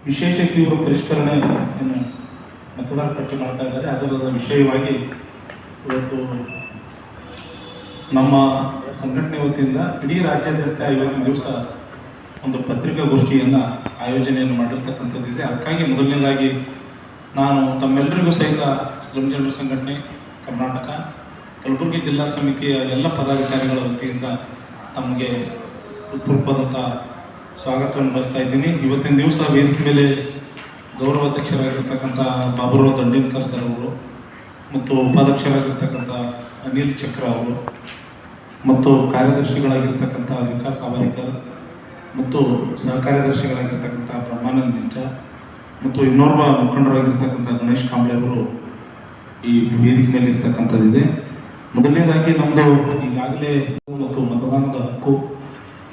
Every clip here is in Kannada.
ವಿಶೇಷ ತೀವ್ರ ಪರಿಷ್ಕರಣೆ ಮತದಾರ ಪಟ್ಟಿ ಮಾಡ್ತಾ ಇದ್ದಾರೆ. ಅದರ ವಿಷಯವಾಗಿ ಇವತ್ತು ನಮ್ಮ ಸಂಘಟನೆ ವತಿಯಿಂದ ಇಡೀ ರಾಜ್ಯಾದ್ಯಂತ ಇವತ್ತಿನ ದಿವಸ ಒಂದು ಪತ್ರಿಕಾಗೋಷ್ಠಿಯನ್ನು ಆಯೋಜನೆಯನ್ನು ಮಾಡಿರ್ತಕ್ಕಂಥದ್ದಿದೆ. ಅದಕ್ಕಾಗಿ ಮೊದಲನೇದಾಗಿ ನಾನು ತಮ್ಮೆಲ್ಲರಿಗೂ ಸಹಿತ ಸ್ಲಂ ಜನರ ಸಂಘಟನೆ ಕರ್ನಾಟಕ ಕಲಬುರಗಿ ಜಿಲ್ಲಾ ಸಮಿತಿಯ ಎಲ್ಲ ಪದಾಧಿಕಾರಿಗಳ ವತಿಯಿಂದ ತಮಗೆ ಹೃತ್ಪೂರ್ವಕವಾದಂಥ ಸ್ವಾಗತವನ್ನು ಬಯಸ್ತಾ ಇದ್ದೀನಿ. ಇವತ್ತಿನ ದಿವಸ ವೇದಿಕೆ ಮೇಲೆ ಗೌರವಾಧ್ಯಕ್ಷರಾಗಿರ್ತಕ್ಕಂಥ ಬಾಬುರಾವ್ ದಂಡಿನ್ಕರ್ ಸರ್ ಅವರು ಮತ್ತು ಉಪಾಧ್ಯಕ್ಷರಾಗಿರ್ತಕ್ಕಂಥ ಅನಿಲ್ ಚಕ್ರ ಅವರು ಮತ್ತು ಕಾರ್ಯದರ್ಶಿಗಳಾಗಿರ್ತಕ್ಕಂಥ ವಿಕಾಸ್ ಸಾವರಿಕರ್ ಮತ್ತು ಸಹಕಾರ್ಯದರ್ಶಿಗಳಾಗಿರ್ತಕ್ಕಂಥ ಬ್ರಹ್ಮಾನಂದ್ ನಿಂಚ ಮತ್ತು ಇನ್ನೋರ್ವ ಮುಖಂಡರಾಗಿರ್ತಕ್ಕಂಥ ಗಣೇಶ್ ಕಾಂಬ್ಳೆ ಅವರು ಈ ವೇದಿಕೆ ಮೇಲೆ ಇರ್ತಕ್ಕಂಥದ್ದಿದೆ. ಮೊದಲನೇದಾಗಿ ನಮ್ಮದು ಈಗಾಗಲೇ ಮತ್ತು ಮತದಾನದ ಹಕ್ಕು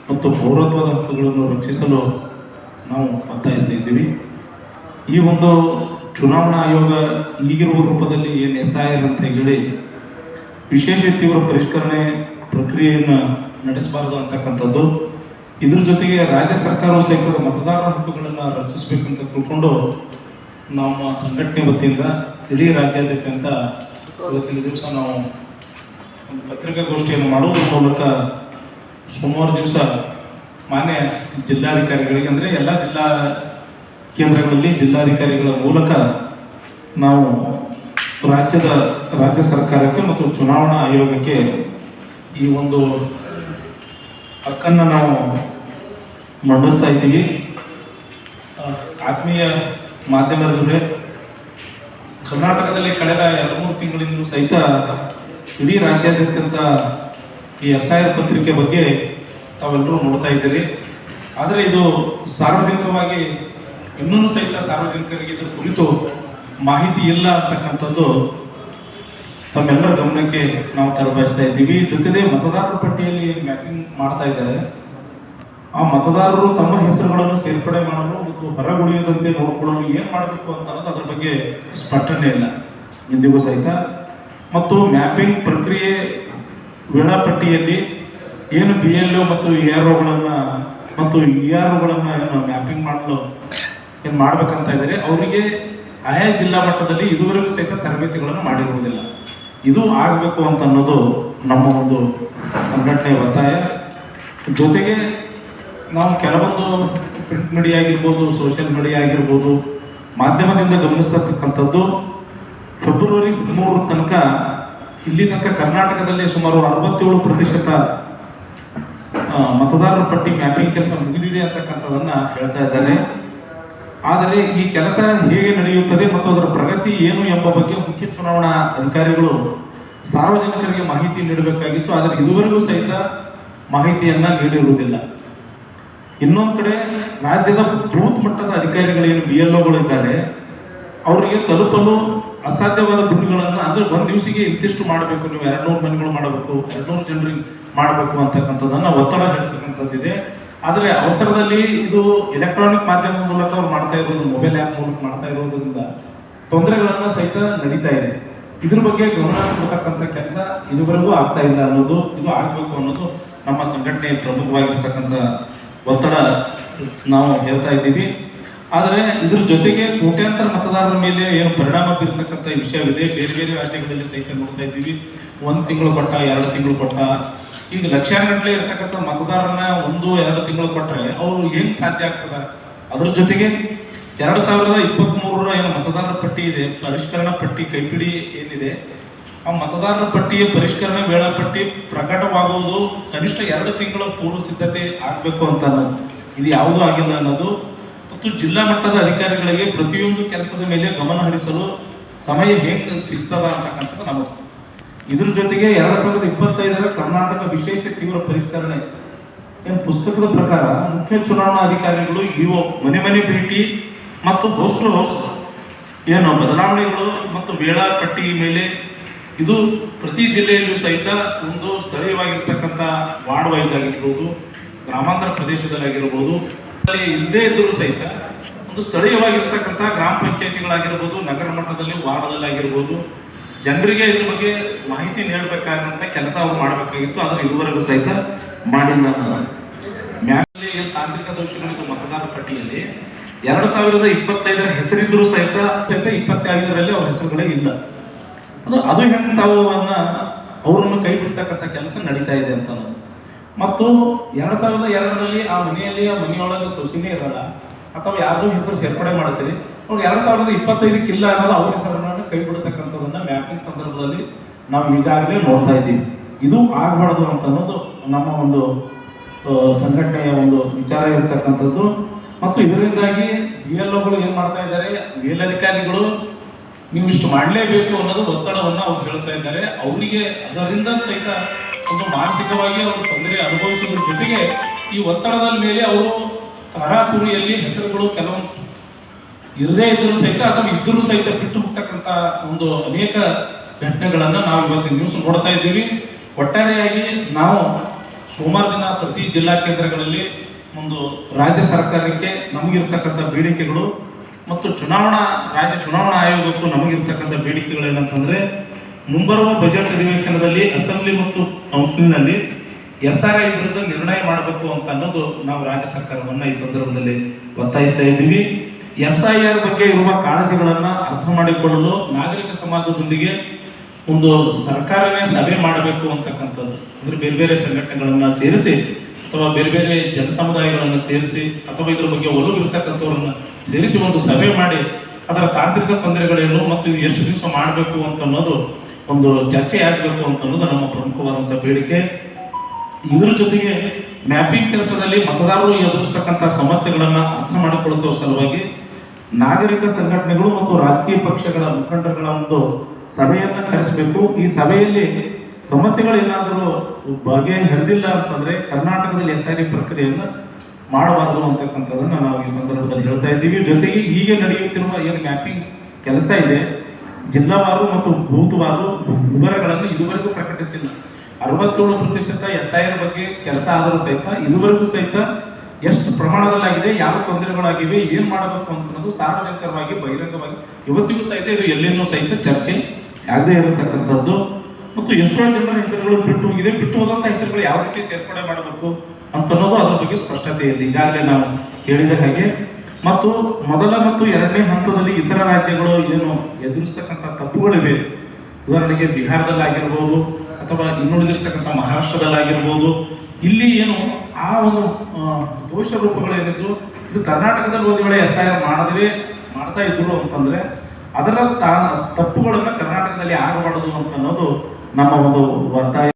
ಮತ್ತು ಪೌರತ್ವದ ಹಕ್ಕುಗಳನ್ನು ರಕ್ಷಿಸಲು ನಾವು ಒತ್ತಾಯಿಸ್ತಾ ಇದ್ದೀವಿ. ಈ ಒಂದು ಚುನಾವಣಾ ಆಯೋಗ ಈಗಿರುವ ರೂಪದಲ್ಲಿ ಏನು SIR ಅಂತ ಹೇಳಿ ವಿಶೇಷ ತೀವ್ರ ಪರಿಷ್ಕರಣೆ ಪ್ರಕ್ರಿಯೆಯನ್ನು ನಡೆಸಬಾರದು ಅಂತಕ್ಕಂಥದ್ದು. ಇದ್ರ ಜೊತೆಗೆ ರಾಜ್ಯ ಸರ್ಕಾರವು ಸಹಿತ ಮತದಾರರ ಹಕ್ಕುಗಳನ್ನು ರಕ್ಷಿಸಬೇಕಂತ ತಿಳ್ಕೊಂಡು ನಮ್ಮ ಸಂಘಟನೆ ವತಿಯಿಂದ ಇಡೀ ರಾಜ್ಯಾದ್ಯಂತ ಇವತ್ತಿನ ದಿವಸ ನಾವು ಒಂದು ಪತ್ರಿಕಾಗೋಷ್ಠಿಯನ್ನು ಮಾಡುವುದರ ಮೂಲಕ ಸೋಮವಾರ ದಿವಸ ಮಾನ್ಯ ಜಿಲ್ಲಾಧಿಕಾರಿಗಳಿಗೆ ಅಂದರೆ ಎಲ್ಲ ಜಿಲ್ಲಾ ಕೇಂದ್ರಗಳಲ್ಲಿ ಜಿಲ್ಲಾಧಿಕಾರಿಗಳ ಮೂಲಕ ನಾವು ರಾಜ್ಯ ಸರ್ಕಾರಕ್ಕೆ ಮತ್ತು ಚುನಾವಣಾ ಆಯೋಗಕ್ಕೆ ಈ ಒಂದು ಹಕ್ಕನ್ನು ನಾವು ಮಂಡಿಸ್ತಾ ಇದ್ದೀವಿ. ಆತ್ಮೀಯ ಮಾಧ್ಯಮದ ಜೊತೆ ಕರ್ನಾಟಕದಲ್ಲಿ ಕಳೆದ 2-3 ತಿಂಗಳಿಂದಲೂ ಸಹಿತ ಇಡೀ ರಾಜ್ಯಾದ್ಯಂತ ಈ SIR ಪತ್ರಿಕೆ ಬಗ್ಗೆ ತಾವೆಲ್ಲರೂ ನೋಡ್ತಾ ಇದ್ದೀರಿ. ಆದರೆ ಇದು ಸಾರ್ವಜನಿಕವಾಗಿ ಇನ್ನೂ ಸಹಿತ ಸಾರ್ವಜನಿಕರಿಗೆ ಇದರ ಕುರಿತು ಮಾಹಿತಿ ಇಲ್ಲ ಅಂತಕ್ಕಂಥದ್ದು ತಮ್ಮೆಲ್ಲರ ಗಮನಕ್ಕೆ ನಾವು ತರಬಯಸ್ತಾ ಇದ್ದೀವಿ. ಜೊತೆಗೆ ಮತದಾರರ ಪಟ್ಟಿಯಲ್ಲಿ ಮ್ಯಾಪಿಂಗ್ ಮಾಡ್ತಾ ಇದ್ದಾರೆ. ಆ ಮತದಾರರು ತಮ್ಮ ಹೆಸರುಗಳನ್ನು ಸೇರ್ಪಡೆ ಮಾಡಲು ಮತ್ತು ಹೊರಗುಳಿಯದಂತೆ ನೋಡ್ಕೊಳ್ಳಲು ಏನು ಮಾಡಬೇಕು ಅಂತ ಅನ್ನೋದು ಅದ್ರ ಬಗ್ಗೆ ಸ್ಪಷ್ಟನೆ ಇಲ್ಲ ಇಂದಿಗೂ ಸಹಿತ. ಮತ್ತು ಮ್ಯಾಪಿಂಗ್ ಪ್ರಕ್ರಿಯೆ ವೇಳಾಪಟ್ಟಿಯಲ್ಲಿ ಏನು BLO ಮತ್ತು AROಗಳನ್ನು ಮತ್ತು EROಗಳನ್ನು ಏನು ಮ್ಯಾಪಿಂಗ್ ಮಾಡಲು ಏನು ಮಾಡ್ಬೇಕಂತ ಇದ್ದಾರೆ ಅವರಿಗೆ ಆಯಾ ಜಿಲ್ಲಾ ಮಟ್ಟದಲ್ಲಿ ಇದುವರೆಗೂ ಸಹಿತ ತರಬೇತಿಗಳನ್ನು ಮಾಡಿರುವುದಿಲ್ಲ. ಇದು ಆಗಬೇಕು ಅಂತ ಅನ್ನೋದು ನಮ್ಮ ಒಂದು ಸಂಘಟನೆಯ ಒತ್ತಾಯ. ಜೊತೆಗೆ ನಾವು ಕೆಲವೊಂದು ಪ್ರಿಂಟ್ ಮೀಡಿಯಾ ಆಗಿರ್ಬೋದು, ಸೋಷಿಯಲ್ ಮೀಡಿಯಾ ಆಗಿರ್ಬೋದು, ಮಾಧ್ಯಮದಿಂದ ಗಮನಿಸ್ತಕ್ಕಂಥದ್ದು ಫೆಬ್ರವರಿ 13 ತನಕ ಇಲ್ಲಿ ತನಕ ಕರ್ನಾಟಕದಲ್ಲಿ ಸುಮಾರು 67% ಮತದಾರರ ಪಟ್ಟಿ ಮ್ಯಾಪಿಂಗ್ ಕೆಲಸ ಮುಗಿದಿದೆ ಅಂತಕ್ಕಂಥದ್ದನ್ನ ಹೇಳ್ತಾ ಇದ್ದಾರೆ. ಆದರೆ ಈ ಕೆಲಸ ಹೇಗೆ ನಡೆಯುತ್ತದೆ ಮತ್ತು ಅದರ ಪ್ರಗತಿ ಏನು ಎಂಬ ಬಗ್ಗೆ ಮುಖ್ಯ ಚುನಾವಣಾ ಅಧಿಕಾರಿಗಳು ಸಾರ್ವಜನಿಕರಿಗೆ ಮಾಹಿತಿ ನೀಡಬೇಕಾಗಿತ್ತು. ಆದರೆ ಇದುವರೆಗೂ ಸಹಿತ ಮಾಹಿತಿಯನ್ನ ನೀಡಿರುವುದಿಲ್ಲ. ಇನ್ನೊಂದು ಕಡೆ ರಾಜ್ಯದ ಬೂತ್ ಮಟ್ಟದ ಅಧಿಕಾರಿಗಳೇನು BLOಗಳು ಇದ್ದಾರೆ ಅವರಿಗೆ ತಲುಪಲು ಅಸಾಧ್ಯವಾದ ಗುರಿಗಳನ್ನು ಅಂದರೆ ಒಂದು ದಿವಸಿಗೆ ಇಂತಿಷ್ಟು ಮಾಡಬೇಕು, ನೀವು 200 ಮನೆಗಳು ಮಾಡಬೇಕು, 200 ಜನರಿಗೆ ಮಾಡಬೇಕು ಅಂತಕ್ಕಂಥದ್ದನ್ನು ಒತ್ತಡ ಹೇಳ್ತಕ್ಕಂಥದ್ದಿದೆ. ಆದರೆ ಅವಸರದಲ್ಲಿ ಇದು ಎಲೆಕ್ಟ್ರಾನಿಕ್ ಮಾಧ್ಯಮದ ಮೂಲಕ ಅವ್ರು ಮಾಡ್ತಾ ಇರೋದು, ಮೊಬೈಲ್ ಆ್ಯಪ್ ಮೂಲಕ ಮಾಡ್ತಾ ಇರೋದ್ರಿಂದ ತೊಂದರೆಗಳನ್ನು ಸಹಿತ ನಡೀತಾ ಇದೆ. ಇದ್ರ ಬಗ್ಗೆ ಗಮನ ಕೊಡ್ತಕ್ಕಂಥ ಕೆಲಸ ಇದುವರೆಗೂ ಆಗ್ತಾ ಇಲ್ಲ ಅನ್ನೋದು, ಇದು ಆಗಬೇಕು ಅನ್ನೋದು ನಮ್ಮ ಸಂಘಟನೆ ಪ್ರಮುಖವಾಗಿರ್ತಕ್ಕಂಥ ಒತ್ತಡ ನಾವು ಹೇಳ್ತಾ ಇದ್ದೀವಿ. ಆದರೆ ಇದ್ರ ಜೊತೆಗೆ ಕೋಟ್ಯಾಂತರ ಮತದಾರರ ಮೇಲೆ ಏನು ಪರಿಣಾಮ ಬೀರ್ತಕ್ಕಂಥ ವಿಷಯವಿದೆ. ಬೇರೆ ಬೇರೆ ರಾಜ್ಯಗಳಲ್ಲಿ ಸಹಿತ ನೋಡ್ತಾ ಇದ್ದೀವಿ. 1 ತಿಂಗಳು ಕೊಟ್ಟ, 2 ತಿಂಗಳು ಕೊಟ್ಟ, ಈಗ ಲಕ್ಷಾನುಗಟ್ಟಲೆ ಇರ್ತಕ್ಕಂಥ ಮತದಾರರನ್ನ 1-2 ತಿಂಗಳು ಕೊಟ್ಟರೆ ಅವರು ಹೆಂಗೆ ಸಾಧ್ಯ ಆಗ್ತದೆ? ಅದ್ರ ಜೊತೆಗೆ 2023 ಏನು ಮತದಾರರ ಪಟ್ಟಿ ಇದೆ, ಪರಿಷ್ಕರಣಾ ಪಟ್ಟಿ ಕೈಪಿಡಿ ಏನಿದೆ, ಆ ಮತದಾರರ ಪಟ್ಟಿಯ ಪರಿಷ್ಕರಣೆ ವೇಳಾಪಟ್ಟಿ ಪ್ರಕಟವಾಗುವುದು ಕನಿಷ್ಠ 2 ತಿಂಗಳ ಪೂರ್ವ ಸಿದ್ಧತೆ ಆಗಬೇಕು ಅಂತ ಅನ್ನೋದು, ಇದು ಯಾವುದೂ ಆಗಿಲ್ಲ ಅನ್ನೋದು. ಮತ್ತು ಜಿಲ್ಲಾ ಮಟ್ಟದ ಅಧಿಕಾರಿಗಳಿಗೆ ಪ್ರತಿಯೊಂದು ಕೆಲಸದ ಮೇಲೆ ಗಮನ ಹರಿಸಲು ಸಮಯ ಹೇಗೆ ಸಿಗ್ತದ ಅಂತಕ್ಕಂಥದ್ದು ನಮಗೆ. ಇದ್ರ ಜೊತೆಗೆ 2025 ಕರ್ನಾಟಕ ವಿಶೇಷ ತೀವ್ರ ಪರಿಷ್ಕರಣೆ ಏನು ಪುಸ್ತಕದ ಪ್ರಕಾರ ಮುಖ್ಯ ಚುನಾವಣಾ ಅಧಿಕಾರಿಗಳು ಮನೆ ಮನೆ ಭೇಟಿ ಮತ್ತು ಹೌಸ್ ಟು ಹೌಸ್ ಏನು ಬದಲಾವಣೆಗಳು ಮತ್ತು ವೇಳಾಪಟ್ಟಿ ಮೇಲೆ ಇದು ಪ್ರತಿ ಜಿಲ್ಲೆಯಲ್ಲೂ ಸಹಿತ ಒಂದು ಸ್ಥಳೀಯವಾಗಿರ್ತಕ್ಕಂಥ ವಾರ್ಡ್ ವೈಸ್ ಆಗಿರ್ಬೋದು, ಗ್ರಾಮಾಂತರ ಪ್ರದೇಶದಲ್ಲಾಗಿರ್ಬೋದು, ಇಲ್ಲದೇ ಇದ್ದರೂ ಸಹಿತ ಒಂದು ಸ್ಥಳೀಯವಾಗಿರ್ತಕ್ಕಂಥ ಗ್ರಾಮ ಪಂಚಾಯತಿಗಳಾಗಿರ್ಬೋದು, ನಗರ ಮಟ್ಟದಲ್ಲಿ ವಾರ್ಡದಲ್ಲಾಗಿರ್ಬೋದು, ಜನರಿಗೆ ಇದ್ರ ಬಗ್ಗೆ ಮಾಹಿತಿ ನೀಡಬೇಕಾದಂಥ ಕೆಲಸ ಅವರು ಮಾಡಬೇಕಾಗಿತ್ತು. ಆದರೆ ಇದುವರೆಗೂ ಸಹಿತ ಮಾಡಿಲ್ಲ. ಮ್ಯಾಲಿ ತಾಂತ್ರಿಕ ದೋಷಗಳಿದ್ದು ಮತದಾರರ ಪಟ್ಟಿಯಲ್ಲಿ 2025 ಹೆಸರಿದ್ರೂ ಸಹಿತ 25ರಲ್ಲಿ ಅವ್ರ ಹೆಸರುಗಳೇ ಇಲ್ಲ. ಅದು ಹೆಂಗೆ ತಾವು ಅವರನ್ನು ಕೈ ಬಿಡ್ತಕ್ಕಂಥ ಕೆಲಸ ನಡೀತಾ ಇದೆ ಅಂತ. ಮತ್ತು 2002ರಲ್ಲಿ ಆ ಮನೆಯೊಳಗೆ ಸೊಸಿನೇ ಇರಲ್ಲ ಅಥವಾ ಯಾರ್ದು ಹೆಸರು ಸೇರ್ಪಡೆ ಮಾಡ್ತೀರಿ, ಅವ್ರು 2025 ಇಲ್ಲ ಅನ್ನೋದು ಅವ್ರ ಹೆಸರನ್ನ ಕೈ ಬಿಡ್ತಕ್ಕಂಥದನ್ನ ಮ್ಯಾಪಿಂಗ್ ಸಂದರ್ಭದಲ್ಲಿ ನಾವು ಈಗಾಗಲೇ ನೋಡ್ತಾ ಇದ್ದೀವಿ. ಇದು ಆಗಬಾರ್ದು ಅಂತ ಅನ್ನೋದು ನಮ್ಮ ಒಂದು ಸಂಘಟನೆಯ ಒಂದು ವಿಚಾರ ಇರತಕ್ಕಂಥದ್ದು. ಮತ್ತು ಇದರಿಂದಾಗಿ BLOಗಳು ಏನು ಮಾಡ್ತಾ ಇದ್ದಾರೆ, ಮೇಲಧಿಕಾರಿಗಳು ನೀವು ಇಷ್ಟು ಮಾಡಲೇಬೇಕು ಅನ್ನೋದು ಒತ್ತಡವನ್ನು ಅವ್ರು ಹೇಳ್ತಾ ಇದ್ದಾರೆ. ಅವರಿಗೆ ಅದರಿಂದ ಸಹಿತ ಒಂದು ಮಾನಸಿಕವಾಗಿ ಅವರು ತೊಂದರೆ ಅನುಭವಿಸೋದ್ರ ಜೊತೆಗೆ ಈ ಒತ್ತಡದ ಮೇಲೆ ಅವರು ತರಾತುರಿಯಲ್ಲಿ ಹೆಸರುಗಳು ಕೆಲವೊಂದು ಇರದೇ ಇದ್ದರೂ ಸಹಿತ ಅಥವಾ ಇದ್ದರೂ ಸಹಿತ ಬಿಟ್ಟು ಹೋಗ್ತಕ್ಕಂಥ ಒಂದು ಅನೇಕ ಘಟನೆಗಳನ್ನು ನಾವು ಇವತ್ತು ನ್ಯೂಸ್ ನೋಡ್ತಾ ಇದ್ದೀವಿ. ಒಟ್ಟಾರೆಯಾಗಿ ನಾವು ಸೋಮವಾರ ದಿನ ಪ್ರತಿ ಜಿಲ್ಲಾ ಕೇಂದ್ರಗಳಲ್ಲಿ ಒಂದು ರಾಜ್ಯ ಸರ್ಕಾರಕ್ಕೆ ನಮಗಿರ್ತಕ್ಕಂಥ ಬೇಡಿಕೆಗಳು ಮತ್ತು ರಾಜ್ಯ ಚುನಾವಣಾ ಆಯೋಗಕ್ಕೂ ನಮಗಿರ್ತಕ್ಕಂಥ ಬೇಡಿಕೆಗಳೇನಂತಂದರೆ, ಮುಂಬರುವ ಬಜೆಟ್ ಅಧಿವೇಶನದಲ್ಲಿ ಅಸೆಂಬ್ಲಿ ಮತ್ತು ಕೌನ್ಸಿಲ್ನಲ್ಲಿ SRI ವಿರುದ್ಧ ನಿರ್ಣಯ ಮಾಡಬೇಕು ಅಂತ ಅನ್ನೋದು ನಾವು ರಾಜ್ಯ ಸರ್ಕಾರವನ್ನು ಈ ಸಂದರ್ಭದಲ್ಲಿ ಒತ್ತಾಯಿಸ್ತಾ ಇದ್ದೀವಿ. SIR ಬಗ್ಗೆ ಇರುವ ಕಾಳಜಿಗಳನ್ನು ಅರ್ಥ ಮಾಡಿಕೊಳ್ಳಲು ನಾಗರಿಕ ಸಮಾಜದೊಂದಿಗೆ ಒಂದು ಸರ್ಕಾರವೇ ಸಭೆ ಮಾಡಬೇಕು ಅಂತಕ್ಕಂಥದ್ದು. ಅಂದರೆ ಬೇರೆ ಬೇರೆ ಸಂಘಟನೆಗಳನ್ನು ಸೇರಿಸಿ ಅಥವಾ ಬೇರೆ ಬೇರೆ ಜನಸಮುದಾಯಗಳನ್ನು ಸೇರಿಸಿ ಅಥವಾ ಇದ್ರ ಬಗ್ಗೆ ಒಲವು ಇರ್ತಕ್ಕಂಥವ್ರನ್ನ ಸೇರಿಸಿ ಒಂದು ಸಭೆ ಮಾಡಿ ಅದರ ತಾಂತ್ರಿಕ ತೊಂದರೆಗಳೇನು ಮತ್ತು ಎಷ್ಟು ದಿವಸ ಮಾಡಬೇಕು ಅಂತ ಅನ್ನೋದು ಒಂದು ಚರ್ಚೆ ಆಗಬೇಕು ಅಂತ ಅನ್ನೋದು ನಮ್ಮ ಪ್ರಮುಖವಾದಂಥ ಬೇಡಿಕೆ. ಇದರ ಜೊತೆಗೆ ಮ್ಯಾಪಿಂಗ್ ಕೆಲಸದಲ್ಲಿ ಮತದಾರರು ಎದುರಿಸ್ತಕ್ಕಂಥ ಸಮಸ್ಯೆಗಳನ್ನು ಅರ್ಥ ಮಾಡಿಕೊಳ್ಳುವ ಸಲುವಾಗಿ ನಾಗರಿಕ ಸಂಘಟನೆಗಳು ಮತ್ತು ರಾಜಕೀಯ ಪಕ್ಷಗಳ ಮುಖಂಡರುಗಳ ಒಂದು ಸಭೆಯನ್ನು ಕರೆಸಬೇಕು. ಈ ಸಭೆಯಲ್ಲಿ ಸಮಸ್ಯೆಗಳೇನಾದರೂ ಬಗೆಹರಿದಿಲ್ಲ ಅಂತಂದರೆ ಕರ್ನಾಟಕದಲ್ಲಿ SRI ಪ್ರಕ್ರಿಯೆಯನ್ನು ಮಾಡಬಾರದು ಅಂತಕ್ಕಂಥದ್ದನ್ನು ನಾವು ಈ ಸಂದರ್ಭದಲ್ಲಿ ಹೇಳ್ತಾ ಇದ್ದೀವಿ. ಜೊತೆಗೆ ಈಗ ನಡೆಯುತ್ತಿರುವ ಏನು ಮ್ಯಾಪಿಂಗ್ ಕೆಲಸ ಇದೆ, ಜಿಲ್ಲಾವಾರು ಮತ್ತು ಬೂತ್ವಾರು ವಿವರಗಳನ್ನು ಇದುವರೆಗೂ ಪ್ರಕಟಿಸಿಲ್ಲ. 67% SIR ಬಗ್ಗೆ ಕೆಲಸ ಆದರೂ ಸಹಿತ ಇದುವರೆಗೂ ಸಹಿತ ಎಷ್ಟು ಪ್ರಮಾಣದಲ್ಲಾಗಿದೆ, ಯಾವ ತೊಂದರೆಗಳಾಗಿವೆ, ಏನು ಮಾಡಬೇಕು ಅನ್ನೋದು ಸಾರ್ವಜನಿಕವಾಗಿ ಬಹಿರಂಗವಾಗಿ ಇವತ್ತಿಗೂ ಸಹಿತ ಇದು ಎಲ್ಲಿನೂ ಸಹಿತ ಚರ್ಚೆ ಆಗದೇ ಇರತಕ್ಕಂಥದ್ದು. ಮತ್ತು ಎಷ್ಟೋ ಜನರ ಹೆಸರುಗಳು ಬಿಟ್ಟು ಹೋಗಿದೆ, ಬಿಟ್ಟು ಹೋದಂಥ ಹೆಸರುಗಳು ಯಾವ ರೀತಿ ಸೇರ್ಪಡೆ ಮಾಡಬೇಕು ಅಂತ ಅನ್ನೋದು ಅದರ ಬಗ್ಗೆ ಸ್ಪಷ್ಟತೆ ಇದೆ, ಈಗಾಗಲೇ ನಾವು ಹೇಳಿದ ಹಾಗೆ. ಮತ್ತು ಮೊದಲ ಮತ್ತು ಎರಡನೇ ಹಂತದಲ್ಲಿ ಇತರ ರಾಜ್ಯಗಳು ಏನು ಎದುರಿಸ್ತಕ್ಕಂಥ ತಪ್ಪುಗಳಿವೆ, ಉದಾಹರಣೆಗೆ ಬಿಹಾರದಲ್ಲಾಗಿರ್ಬೋದು ಅಥವಾ ಇನ್ನುಳಿದಿರ್ತಕ್ಕಂಥ ಮಹಾರಾಷ್ಟ್ರದಲ್ಲಾಗಿರ್ಬೋದು, ಇಲ್ಲಿ ಏನು ಆ ಒಂದು ದೋಷ ರೂಪಗಳೇನಿದ್ದು ಇದು ಕರ್ನಾಟಕದಲ್ಲಿ ಒಂದು ವೇಳೆ SIR ಮಾಡ್ತಾ ಇದ್ರು ಅಂತಂದರೆ ಅದರ ತಪ್ಪುಗಳನ್ನು ಕರ್ನಾಟಕದಲ್ಲಿ ಆಗಬಾರದು ಅಂತ ಅನ್ನೋದು ನಮ್ಮ ಒಂದು ಒತ್ತಾಯ.